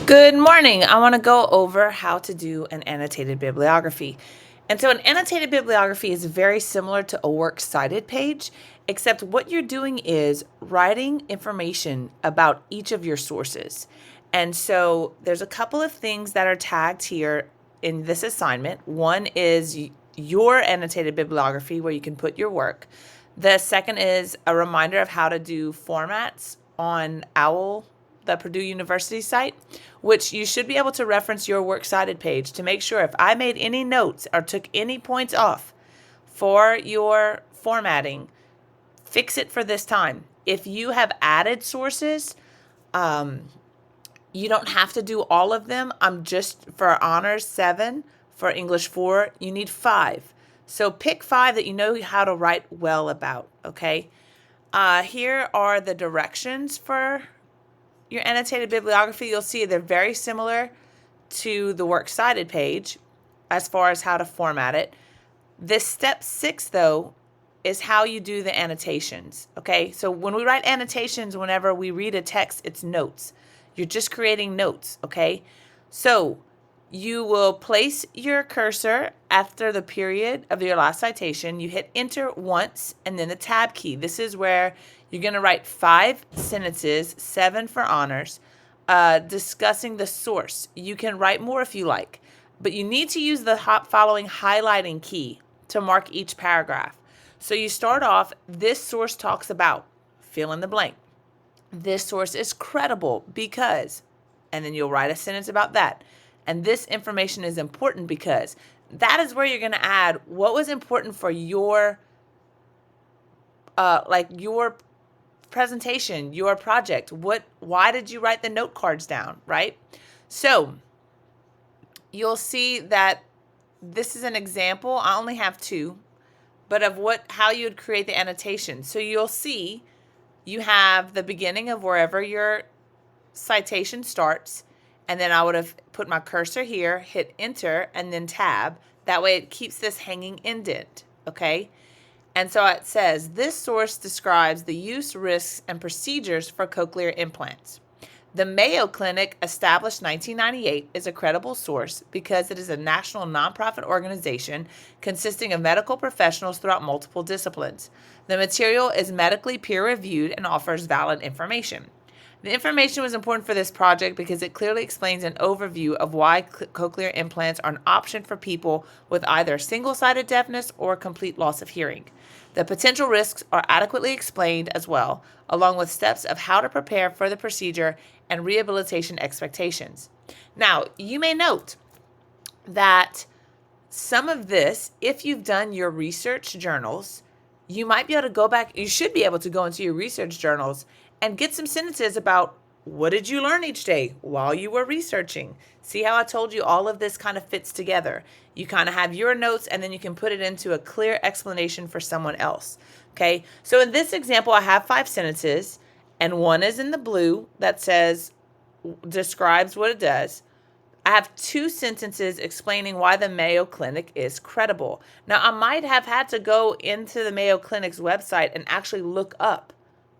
Good morning. I want to go over how to do an annotated bibliography. And so an annotated bibliography is very similar to a works cited page, except what you're doing is writing information about each of your sources. And so there's a couple of things that are tagged here in this assignment. One is your annotated bibliography where you can put your work. The second is a reminder of how to do formats on OWL, the Purdue University site, which you should be able to reference your works cited page to make sure if I made any notes or took any points off for your formatting, fix it for this time. If you have added sources, you don't have to do all of them. I'm just for honors 7, for English 4, you need 5. So pick 5 that you know how to write well about, okay? Here are the directions for your annotated bibliography. You'll see they're very similar to the works cited page as far as how to format it. This step 6, though, is how you do the annotations, okay? So when we write annotations, whenever we read a text, it's notes. You're just creating notes, okay? So you will place your cursor after the period of your last citation. You hit enter once and then the tab key. This is where you're going to write 5 sentences, 7 for honors, discussing the source. You can write more if you like, but you need to use the following highlighting key to mark each paragraph. So you start off, this source talks about, fill in the blank. This source is credible because, and then you'll write a sentence about that. And this information is important because that is where you're going to add what was important for your, your presentation, your project. Why did you write the note cards down, right? So you'll see that this is an example. I only have 2, but of how you would create the annotation. So you'll see you have the beginning of wherever your citation starts, and then I would have put my cursor here, hit enter, and then tab. That way it keeps this hanging indent, okay? And so it says, this source describes the use, risks, and procedures for cochlear implants. The Mayo Clinic, established 1998, is a credible source because it is a national nonprofit organization consisting of medical professionals throughout multiple disciplines. The material is medically peer-reviewed and offers valid information. The information was important for this project because it clearly explains an overview of why cochlear implants are an option for people with either single-sided deafness or complete loss of hearing. The potential risks are adequately explained as well, along with steps of how to prepare for the procedure and rehabilitation expectations. Now, you may note that some of this, if you've done your research journals, you might be able to go back, you should be able to go into your research journals and get some sentences about what did you learn each day while you were researching. See how I told you all of this kind of fits together. You kind of have your notes and then you can put it into a clear explanation for someone else. Okay, so in this example, I have 5 sentences and one is in the blue that says, describes what it does. I have 2 sentences explaining why the Mayo Clinic is credible. Now, I might have had to go into the Mayo Clinic's website and actually look up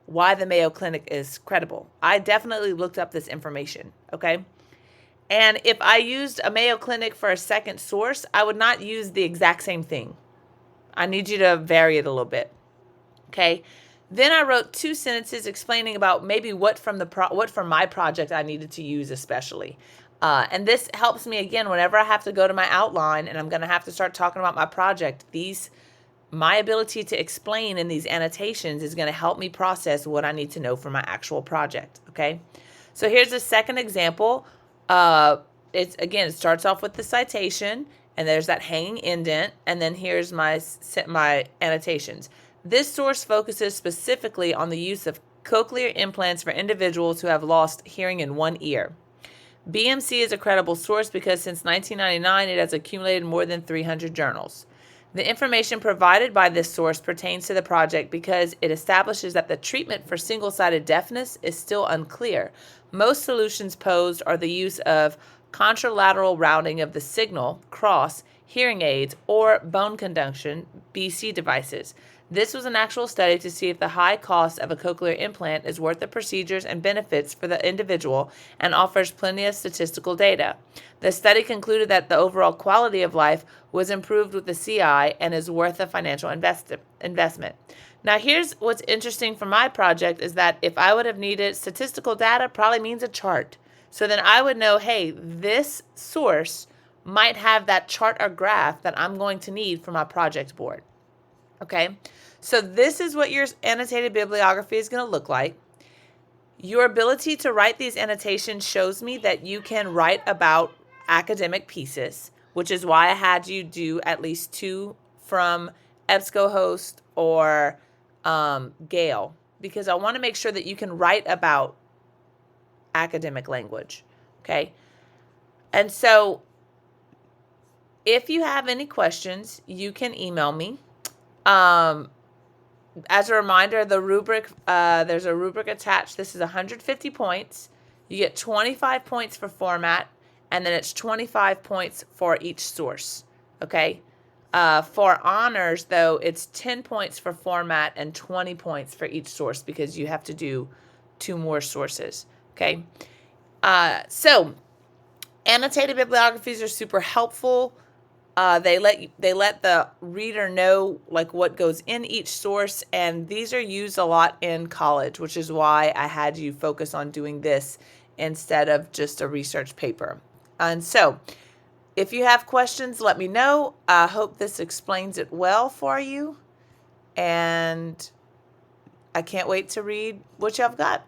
why the Mayo Clinic is credible. I definitely looked up this information, okay? And if I used a Mayo Clinic for a second source, I would not use the exact same thing. I need you to vary it a little bit, okay? Then I wrote 2 sentences explaining about maybe what from my project I needed to use especially. And this helps me, again, whenever I have to go to my outline and I'm going to have to start talking about my project, my ability to explain in these annotations is going to help me process what I need to know for my actual project, okay? So here's a second example. It starts off with the citation, and there's that hanging indent, and then here's my annotations. This source focuses specifically on the use of cochlear implants for individuals who have lost hearing in one ear. BMC is a credible source because since 1999, it has accumulated more than 300 journals. The information provided by this source pertains to the project because it establishes that the treatment for single-sided deafness is still unclear. Most solutions posed are the use of contralateral routing of the signal, cross, hearing aids, or bone conduction, BC devices. This was an actual study to see if the high cost of a cochlear implant is worth the procedures and benefits for the individual and offers plenty of statistical data. The study concluded that the overall quality of life was improved with the CI and is worth a financial investment. Now, here's what's interesting for my project is that if I would have needed statistical data, probably means a chart. So then I would know, hey, this source might have that chart or graph that I'm going to need for my project board. Okay, so this is what your annotated bibliography is going to look like. Your ability to write these annotations shows me that you can write about academic pieces, which is why I had you do at least 2 from EBSCOhost or Gale, because I want to make sure that you can write about academic language. Okay, and so if you have any questions, you can email me. As a reminder, the rubric, there's a rubric attached. This is 150 points. You get 25 points for format, and then it's 25 points for each source. Okay. For honors, though, it's 10 points for format and 20 points for each source because you have to do 2 more sources. Okay. So annotated bibliographies are super helpful. They let the reader know like what goes in each source, and these are used a lot in college, which is why I had you focus on doing this instead of just a research paper. And so if you have questions, let me know. I hope this explains it well for you, and I can't wait to read what y'all got.